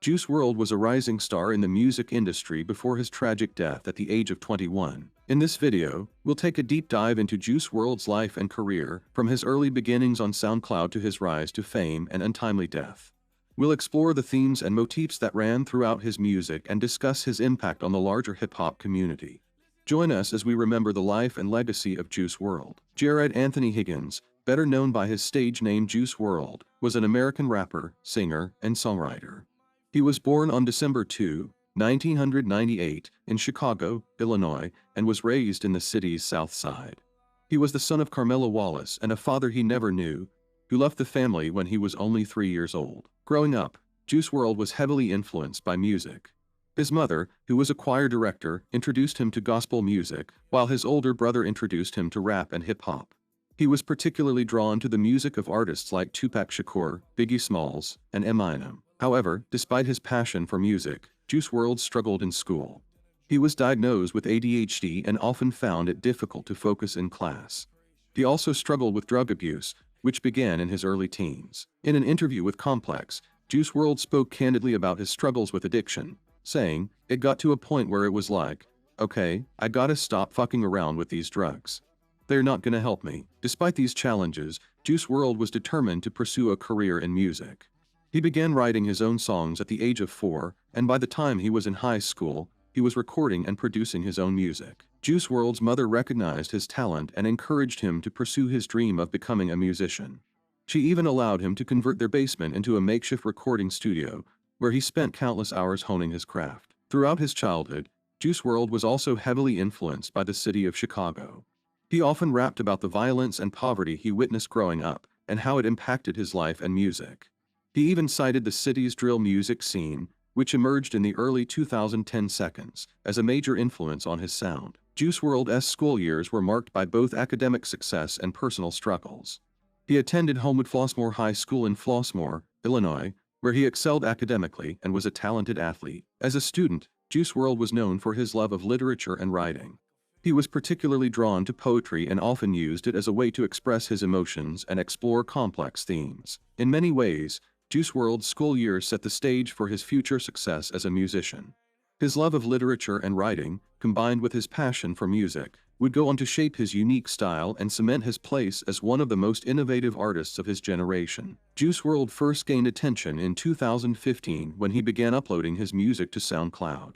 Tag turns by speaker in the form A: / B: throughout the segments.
A: Juice WRLD was a rising star in the music industry before his tragic death at the age of 21. In this video, we'll take a deep dive into Juice WRLD's life and career, from his early beginnings on SoundCloud to his rise to fame and untimely death. We'll explore the themes and motifs that ran throughout his music and discuss his impact on the larger hip-hop community. Join us as we remember the life and legacy of Juice WRLD. Jared Anthony Higgins, better known by his stage name Juice WRLD, was an American rapper, singer, and songwriter. He was born on December 2, 1998, in Chicago, Illinois, and was raised in the city's South Side. He was the son of Carmela Wallace and a father he never knew, who left the family when he was only 3 years old. Growing up, Juice WRLD was heavily influenced by music. His mother, who was a choir director, introduced him to gospel music, while his older brother introduced him to rap and hip-hop. He was particularly drawn to the music of artists like Tupac Shakur, Biggie Smalls, and Eminem. However, despite his passion for music, Juice WRLD struggled in school. He was diagnosed with ADHD and often found it difficult to focus in class. He also struggled with drug abuse, which began in his early teens. In an interview with Complex, Juice WRLD spoke candidly about his struggles with addiction, saying, "It got to a point where it was like, okay, I gotta stop fucking around with these drugs. They're not gonna help me." Despite these challenges, Juice WRLD was determined to pursue a career in music. He began writing his own songs at the age of 4, and by the time he was in high school, he was recording and producing his own music. Juice WRLD's mother recognized his talent and encouraged him to pursue his dream of becoming a musician. She even allowed him to convert their basement into a makeshift recording studio, where he spent countless hours honing his craft. Throughout his childhood, Juice WRLD was also heavily influenced by the city of Chicago. He often rapped about the violence and poverty he witnessed growing up, and how it impacted his life and music. He even cited the city's drill music scene, which emerged in the early 2010 seconds, as a major influence on his sound. Juice WRLD's school years were marked by both academic success and personal struggles. He attended Homewood Flossmoor High School in Flossmoor, Illinois, where he excelled academically and was a talented athlete. As a student, Juice WRLD was known for his love of literature and writing. He was particularly drawn to poetry and often used it as a way to express his emotions and explore complex themes. In many ways, Juice WRLD's school years set the stage for his future success as a musician. His love of literature and writing, combined with his passion for music, would go on to shape his unique style and cement his place as one of the most innovative artists of his generation. Juice WRLD first gained attention in 2015 when he began uploading his music to SoundCloud.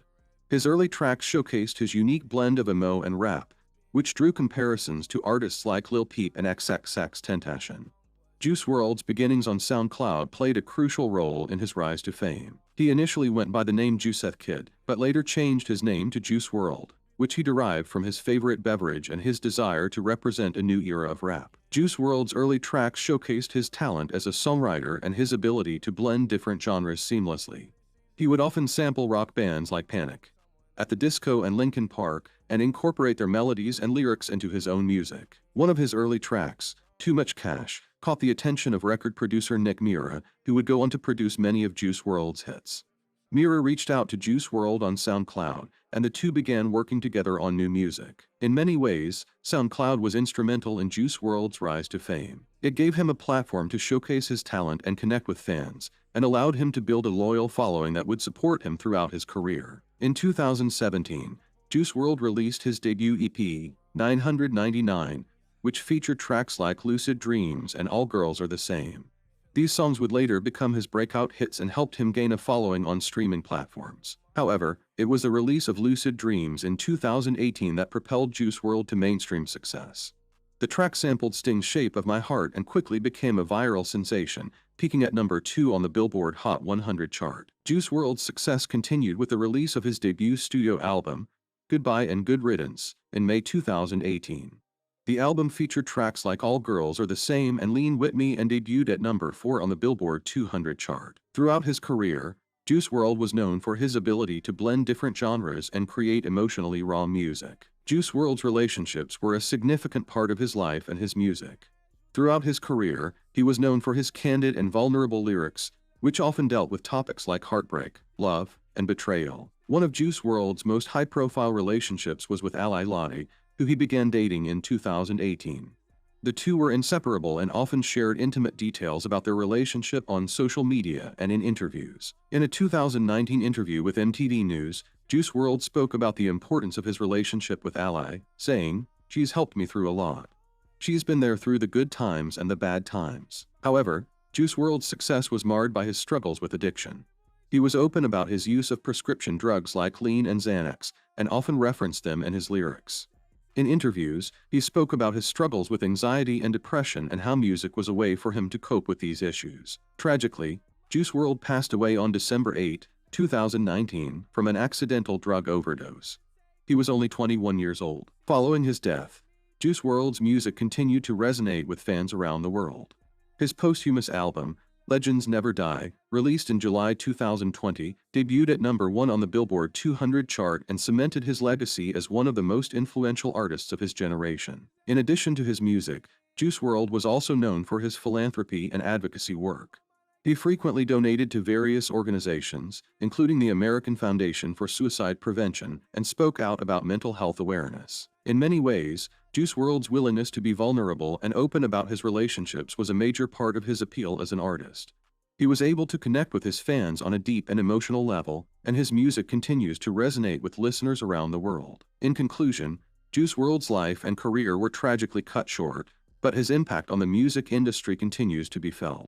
A: His early tracks showcased his unique blend of emo and rap, which drew comparisons to artists like Lil Peep and xxxtentacion. Juice WRLD's beginnings on SoundCloud played a crucial role in his rise to fame. He initially went by the name juicewrld, but later changed his name to Juice WRLD, which he derived from his favorite beverage and his desire to represent a new era of rap. Juice WRLD's early tracks showcased his talent as a songwriter and his ability to blend different genres seamlessly. He would often sample rock bands like Panic at the Disco and Linkin Park and incorporate their melodies and lyrics into his own music. One of his early tracks, Too Much Cash, caught the attention of record producer Nick Mira, who would go on to produce many of Juice WRLD's hits. Mira reached out to Juice WRLD on SoundCloud, and the two began working together on new music. In many ways, SoundCloud was instrumental in Juice WRLD's rise to fame. It gave him a platform to showcase his talent and connect with fans, and allowed him to build a loyal following that would support him throughout his career. In 2017, Juice WRLD released his debut EP, 999, which featured tracks like Lucid Dreams and All Girls Are the Same. These songs would later become his breakout hits and helped him gain a following on streaming platforms. However, it was the release of Lucid Dreams in 2018 that propelled Juice WRLD to mainstream success. The track sampled Sting's Shape of My Heart and quickly became a viral sensation, peaking at number 2 on the Billboard Hot 100 chart. Juice WRLD's success continued with the release of his debut studio album, Goodbye and Good Riddance, in May 2018. The album featured tracks like All Girls Are the Same and Lean With Me and debuted at number 4 on the Billboard 200 chart. Throughout his career, Juice WRLD was known for his ability to blend different genres and create emotionally raw music. Juice WRLD's relationships were a significant part of his life and his music. Throughout his career, he was known for his candid and vulnerable lyrics, which often dealt with topics like heartbreak, love, and betrayal. One of Juice WRLD's most high-profile relationships was with Ally Lottie, who he began dating in 2018. The two were inseparable and often shared intimate details about their relationship on social media and in interviews. In a 2019 interview with MTV News, Juice WRLD spoke about the importance of his relationship with Ally, saying, "She's helped me through a lot. She's been there through the good times and the bad times." However, Juice WRLD's success was marred by his struggles with addiction. He was open about his use of prescription drugs like lean and Xanax, and often referenced them in his lyrics. In interviews, he spoke about his struggles with anxiety and depression and how music was a way for him to cope with these issues. Tragically, Juice WRLD passed away on December 8, 2019, from an accidental drug overdose. He was only 21 years old. Following his death, Juice WRLD's music continued to resonate with fans around the world. His posthumous album, Legends Never Die, released in July 2020, debuted at #1 on the Billboard 200 chart and cemented his legacy as one of the most influential artists of his generation. In addition to his music, Juice WRLD was also known for his philanthropy and advocacy work. He frequently donated to various organizations, including the American Foundation for Suicide Prevention, and spoke out about mental health awareness. In many ways, Juice WRLD's willingness to be vulnerable and open about his relationships was a major part of his appeal as an artist. He was able to connect with his fans on a deep and emotional level, and his music continues to resonate with listeners around the world. In conclusion, Juice WRLD's life and career were tragically cut short, but his impact on the music industry continues to be felt.